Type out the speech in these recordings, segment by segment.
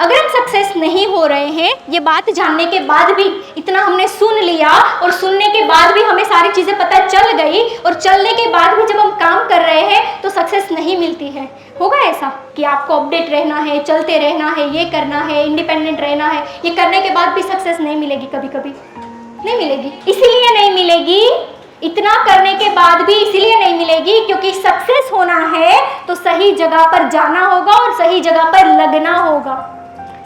अगर हम सक्सेस नहीं हो रहे हैं, ये बात जानने के बाद भी, इतना हमने सुन लिया और सुनने के बाद भी हमें सारी चीजें पता चल गई और चलने के बाद भी जब हम काम कर रहे हैं तो सक्सेस नहीं मिलती है। होगा ऐसा कि आपको अपडेट रहना है, चलते रहना है, ये करना है, इंडिपेंडेंट रहना है, ये करने के बाद भी सक्सेस नहीं मिलेगी, कभी कभी नहीं मिलेगी। इसीलिए नहीं मिलेगी, इतना करने के बाद भी इसीलिए नहीं मिलेगी क्योंकि सक्सेस होना है तो सही जगह पर जाना होगा और सही जगह पर लगना होगा।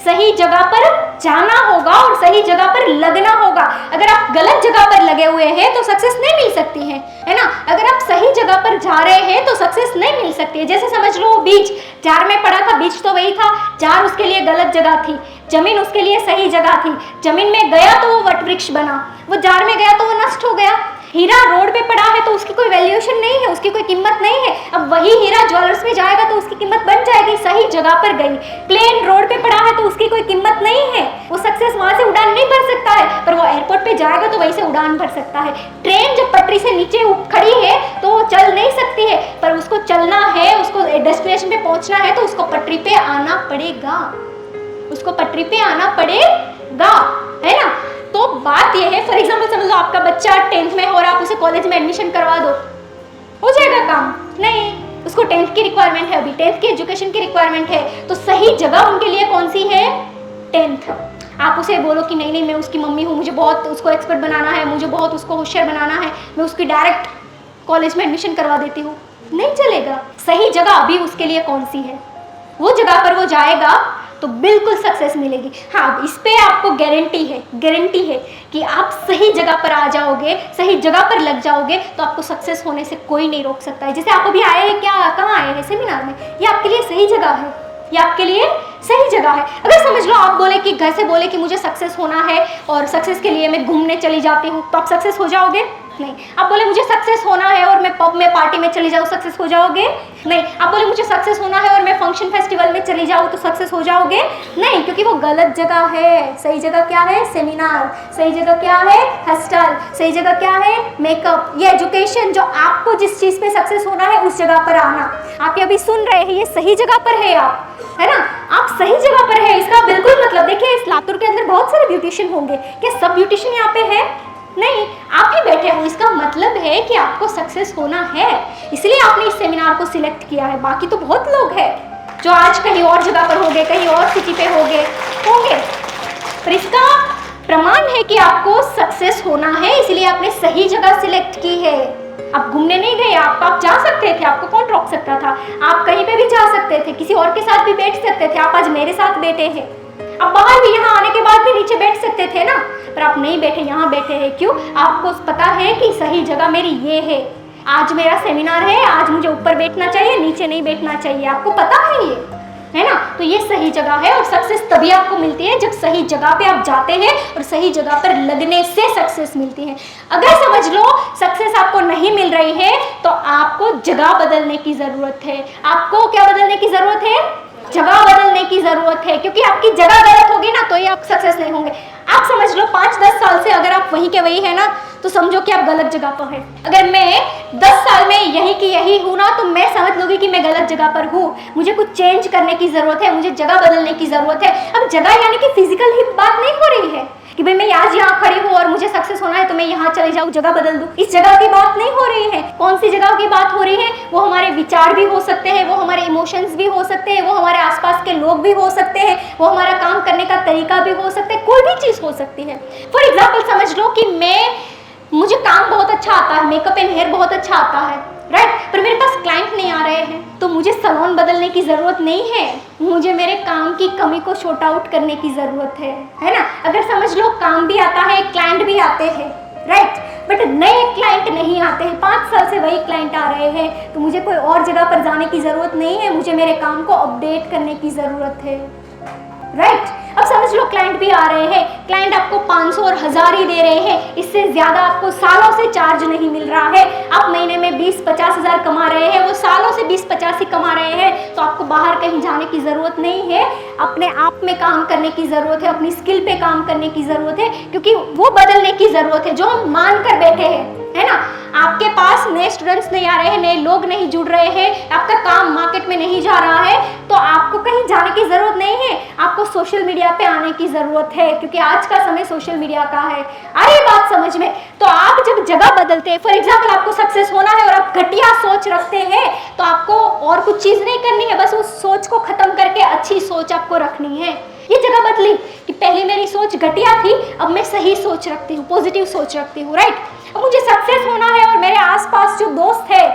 सही जगह पर जाना होगा और सही जगह पर लगना होगा। अगर आप गलत जगह पर लगे हुए हैं तो सक्सेस नहीं मिल सकती है ना। अगर आप सही जगह पर जा रहे हैं तो सक्सेस नहीं मिल सकती है। जैसे समझ लो बीज, जार में पड़ा था, बीज तो वही था, जार उसके लिए गलत जगह थी, जमीन उसके लिए सही जगह थी। जमीन में गया तो वो वट वृक्ष बना, वो जार में गया तो वो नष्ट हो गया। हीरा रोड पे पड़ा है तो उसकी कोई वैल्यूएशन नहीं है, उसकी कोई कीमत नहीं है। अब वही हीरा ज्वेलर्स में जाएगा तो उसकी कीमत बन जाएगी, सही जगह पर गई। प्लेन रोड पे पड़ा है तो उसकी कोई कीमत नहीं है, वो सक्सेस वहां से उड़ान नहीं भर सकता है, पर वो एयरपोर्ट पे जाएगा तो वहीं से उड़ान भर सकता है। ट्रेन जब पटरी से नीचे खड़ी है तो वो चल नहीं सकती है, पर उसको चलना है, उसको डेस्टिनेशन पे पहुंचना है तो उसको पटरी पे आना पड़ेगा, उसको पटरी पे आना पड़ेगा, है ना। तो बात यह है, फॉर एग्जाम्पल समझ लो आपका बच्चा 10th में हो रहा है, आप उसे कॉलेज में एडमिशन करवा दो, हो जाएगा काम? नहीं, उसको 10th की रिक्वायरमेंट है, अभी 10th की एजुकेशन की रिक्वायरमेंट है। तो सही जगह उनके लिए कौन सी है? 10th। आप उसे बोलो कि नहीं नहीं मैं उसकी मम्मी हूँ, मुझे बहुत उसको एक्सपर्ट बनाना है, मुझे बहुत उसको होशियार बनाना है, मैं उसकी डायरेक्ट कॉलेज में एडमिशन करवा देती हूँ, नहीं चलेगा। सही जगह अभी उसके लिए कौन सी है, वो जगह पर वो जाएगा तो बिल्कुल सक्सेस मिलेगी। हाँ, इस पे आपको गारंटी है कि आप सही जगह पर आ जाओगे, सही जगह पर लग जाओगे तो आपको सक्सेस होने से कोई नहीं रोक सकता है। जैसे आप अभी आए हैं, क्या कहाँ आए हैं? सेमिनार में। ये आपके लिए सही जगह है, ये आपके लिए सही जगह है। अगर समझ लो आप बोले कि घर से बोले कि मुझे सक्सेस होना है और सक्सेस के लिए मैं घूमने चली जाती हूँ, तो आप सक्सेस हो जाओगे? नहीं। आप बोले मुझे सक्सेस होना है और मैं पब में पार्टी में चली जाऊँ, सक्सेस हो जाओगे? नहीं। आप बोले मुझे सक्सेस होना है और मैं फंक्शन फेस्टिवल में चली जाऊँ तो सक्सेस हो जाओगे? नहीं, क्योंकि वो गलत जगह है। सही जगह क्या है? सेमिनार। सही जगह क्या है? हॉस्टल। सही जगह क्या है? मेकअप। ये एजुकेशन, जो आपको जिस चीज़ पे सक्सेस होना है उस जगह पर आना। आप ये अभी सुन रहे हैं, ये सही जगह पर है आप, है ना। आप सही जगह पर है, इसका बिल्कुल मतलब देखिए, इस लातूर के अंदर बहुत सारे ब्यूटिशियन होंगे, क्या सब ब्यूटिशियन यहाँ पे है? नहीं, आप ही बैठे हो, इसका मतलब है कि आपको सक्सेस होना है, इसलिए आपने इस सेमिनार को सिलेक्ट किया है। बाकी तो बहुत लोग हैं जो आज कहीं और जगह पर होंगे, कहीं और सिटी पे होंगे, पर इसका प्रमाण है कि आपको सक्सेस होना है, इसलिए आपने सही जगह सिलेक्ट की है। आप घूमने नहीं गए, आप जा सकते थे, आपको कौन रोक सकता था? आप कहीं पे भी जा सकते थे, किसी और के साथ भी बैठ सकते थे। आप आज मेरे साथ बैठे हैं, आप बाहर भी यहाँ आने के बाद भी नीचे बैठ सकते थे ना, पर आप नहीं बैठे, यहाँ बैठे हैं। क्यों? आपको पता है कि सही जगह मेरी ये है, आज मेरा सेमिनार है, आज मुझे ऊपर बैठना चाहिए, नीचे नहीं बैठना चाहिए, आपको पता है ये, है ना। तो ये सही जगह है और सक्सेस तभी आपको मिलती है जब सही जगह पे आप जाते हैं और सही जगह पर लगने से सक्सेस मिलती है। अगर समझ लो सक्सेस आपको नहीं मिल रही है तो आपको जगह बदलने की जरूरत है। आपको क्या बदलने की जरूरत है? जगह बदलने की जरूरत है, क्योंकि आपकी जगह गलत होगी ना तो ही आप सक्सेस नहीं होंगे। आप समझ लो 5-10 साल से अगर आप वहीं के वही है ना तो समझो कि आप गलत जगह पर हैं। अगर मैं 10 साल में यही की यही हूँ ना तो मैं समझ लूंगी कि मैं गलत जगह पर हूँ, मुझे कुछ चेंज करने की जरूरत है, मुझे जगह बदलने की जरूरत है। अब जगह यानी कि फिजिकल ही बात नहीं हो रही है कि भाई मैं आज यहाँ खड़ी हूँ और मुझे सक्सेस होना है तो मैं यहाँ चले जाऊँ, जगह बदल दूँ। इस जगह की बात नहीं हो रही है। कौन सी जगह की बात हो रही है? वो हमारे विचार भी हो सकते हैं, वो हमारे इमोशंस भी हो सकते हैं, वो हमारे आसपास के लोग भी हो सकते हैं, वो हमारा काम करने का तरीका भी हो सकता है, कोई भी चीज़ हो सकती है। फॉर एग्जाम्पल समझ लो कि मुझे काम बहुत अच्छा आता है, मेकअप एंड हेयर बहुत अच्छा आता है, राइट, पर मेरे पास क्लाइंट नहीं आ रहे हैं, तो मुझे सैलून बदलने की ज़रूरत नहीं है, मुझे मेरे काम की कमी को शॉर्ट आउट करने की ज़रूरत है ना। अगर समझ लो काम भी आता है, क्लाइंट भी आते हैं, राइट, बट नए क्लाइंट नहीं आते हैं, 5 साल से वही क्लाइंट आ रहे हैं, तो मुझे कोई और जगह पर जाने की ज़रूरत नहीं है, मुझे मेरे काम को अपडेट करने की ज़रूरत है, राइट। अब समझ लो क्लाइंट भी आ रहे हैं, क्लाइंट आपको 500 और 1000 ही दे रहे हैं, इससे ज़्यादा आपको सालों से चार्ज नहीं मिल रहा है। आप महीने में 20-50 हज़ार कमा रहे हैं, वो सालों से 20-50 ही कमा रहे हैं, तो आपको बाहर कहीं जाने की ज़रूरत नहीं है, अपने आप में काम करने की ज़रूरत है, अपनी स्किल पे काम करने की ज़रूरत है, क्योंकि वो बदलने की ज़रूरत है जो हम मान कर बैठे हैं। है ना। आपके पास नए स्टूडेंट्स नहीं आ रहे हैं, नए लोग नहीं जुड़ रहे हैं, आपका काम मार्केट में नहीं जा रहा है, तो आपको कहीं जाने की जरूरत नहीं है, आपको सोशल मीडिया पे आने की जरूरत है, क्योंकि आज का समय सोशल मीडिया का है। आ रही बात समझ में? तो आप जब जगह बदलते हैं, फॉर एग्जाम्पल आपको सक्सेस होना है और आप घटिया सोच रखते हैं, तो आपको और कुछ चीज नहीं करनी है, बस उस सोच को खत्म करके अच्छी सोच आपको रखनी है। ये जगह बदली कि पहले मेरी सोच घटिया थी, अब मैं सही सोच रखती हूँ, पॉजिटिव सोच रखती हूँ, राइट। अब मुझे सक्सेस होना है और मेरे आसपास जो दोस्त है,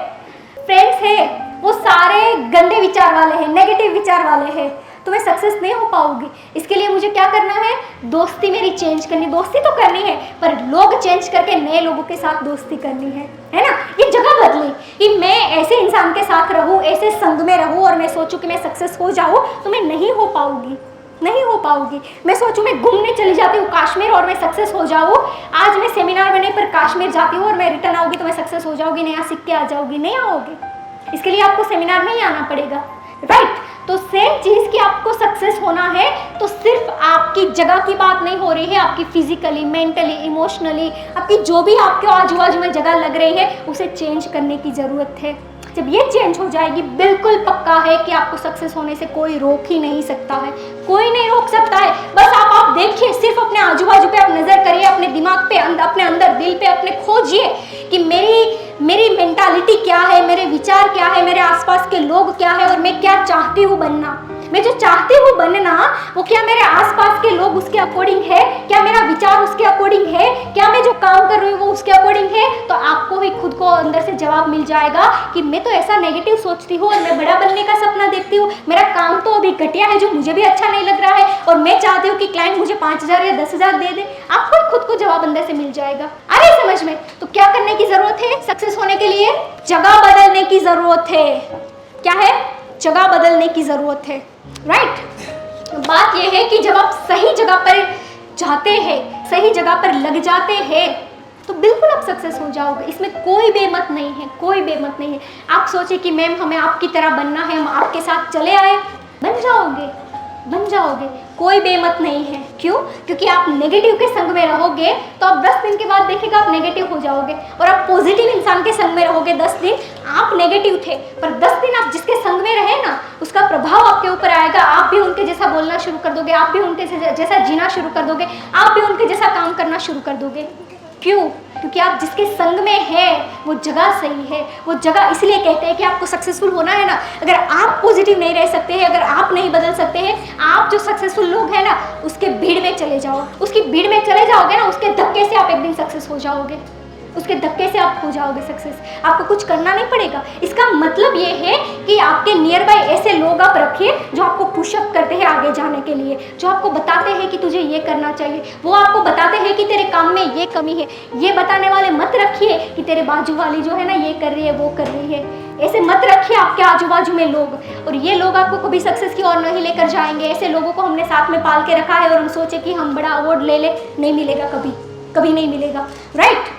फ्रेंड्स है, वो सारे गंदे विचार वाले हैं, नेगेटिव विचार वाले हैं, तो मैं सक्सेस नहीं हो पाऊंगी। इसके लिए मुझे क्या करना है? दोस्ती मेरी चेंज करनी, दोस्ती तो करनी है पर लोग चेंज करके नए लोगों के साथ दोस्ती करनी है ना। ये जगह बदली कि मैं ऐसे इंसान के साथ रहूं, ऐसे संग में रहूं और मैं सोचूं कि मैं सक्सेस हो जाऊं, तो मैं नहीं हो पाऊंगी, नहीं हो पाऊंगी। मैं सोचूं मैं घूमने चली जाती हूँ काश्मीर और मैं सक्सेस हो जाऊँ, आज मैं सेमिनार में नहीं पर काश्मीर जाती हूँ और मैं रिटर्न आऊँगी तो मैं सक्सेस हो जाऊँगी, नया सीख के आ जाऊँगी, नहीं आओगे। इसके लिए आपको सेमिनार में ही आना पड़ेगा, राइट। तो सेम चीज कि आपको सक्सेस होना है तो सिर्फ आपकी जगह की बात नहीं हो रही है, आपकी फिजिकली, मेंटली, इमोशनली, आपकी जो भी आपके आजू बाजू में जगह लग रही है उसे चेंज करने की जरूरत है। जब ये चेंज हो जाएगी, बिल्कुल पक्का है कि आपको सक्सेस होने से कोई रोक ही नहीं सकता है, कोई नहीं रोक सकता है। बस आप देखिए, सिर्फ अपने आजू बाजू पे आप नजर करिए, अपने दिमाग पे, अपने अंदर दिल पे अपने खोजिए कि मेरी मेंटालिटी क्या है, मेरे विचार क्या है, मेरे आसपास के लोग क्या है और मैं क्या चाहती हूँ बनना। मैं जो चाहती हूँ बनना वो क्या मेरे आसपास के लोग उसके अकॉर्डिंग है, क्या मेरा विचार उसके अकॉर्डिंग है, क्या मैं जो काम कर रही हूँ वो उसके अकॉर्डिंग है। तो आपको ही खुद को अंदर से जवाब मिल जाएगा कि मैं तो ऐसा नेगेटिव सोचती हूँ और मैं बड़ा बनने का सपना देखती हूँ, मेरा काम तो अभी घटिया है जो मुझे भी अच्छा नहीं लग रहा है और मैं चाहती हूँ कि क्लाइंट मुझे 5,000 या 10,000 दे दे। आपको ही खुद को जवाब अंदर से मिल जाएगा। अरे समझ में? तो क्या करने की जरूरत है सक्सेस होने के लिए? जगह बदलने की जरूरत है। क्या है? जगह बदलने की जरूरत है, राइट। बात यह है कि जब आप सही जगह पर जाते हैं, सही जगह पर लग जाते हैं, तो बिल्कुल आप सक्सेस हो जाओगे। इसमें कोई बेमत नहीं है, कोई बेमत नहीं है। आप सोचे कि मैम हमें आपकी तरह बनना है, हम आपके साथ चले आए, बन जाओगे, बन जाओगे, कोई बेमत नहीं है। क्यों? क्योंकि आप नेगेटिव के संग में रहोगे तो आप 10 दिन के बाद देखेगा आप नेगेटिव हो जाओगे, और आप पॉजिटिव इंसान के संग में रहोगे। 10 दिन आप नेगेटिव थे पर 10 दिन आप जिसके संग में रहे ना, उसका प्रभाव आपके ऊपर आएगा। आप भी उनके जैसा बोलना शुरू कर दोगे, आप भी उनके जैसा जीना शुरू कर दोगे, आप भी उनके जैसा काम करना शुरू कर दोगे। क्यों? क्योंकि आप जिसके संग में हैं वो जगह सही है। वो जगह इसलिए कहते हैं कि आपको सक्सेसफुल होना है ना, अगर आप पॉजिटिव नहीं रह सकते हैं, अगर आप नहीं बदल सकते हैं, आप जो सक्सेसफुल लोग हैं ना उसके भीड़ में चले जाओ, उसकी भीड़ में चले जाओगे ना, उसके धक्के से आप एक दिन सक्सेस हो जाओगे, उसके धक्के से आप हो जाओगे सक्सेस। आपको कुछ करना नहीं पड़ेगा। इसका मतलब ये है कि आपके नियर बाय ऐसे लोग आप रखिए जो आपको पुशअप करते हैं आगे जाने के लिए, जो आपको बताते हैं कि तुझे ये करना चाहिए, वो आपको बताते हैं कि तेरे काम में ये कमी है। ये बताने वाले मत रखिए कि तेरे बाजू वाली जो है ना ये कर रही है, वो कर रही है, ऐसे मत रखिए आपके आजू बाजू में लोग। और ये लोग आपको कभी सक्सेस की ओर नहीं लेकर जाएंगे। ऐसे लोगों को हमने साथ में पाल के रखा है और हम सोचे कि हम बड़ा अवार्ड ले ले, नहीं मिलेगा, कभी कभी नहीं मिलेगा, राइट।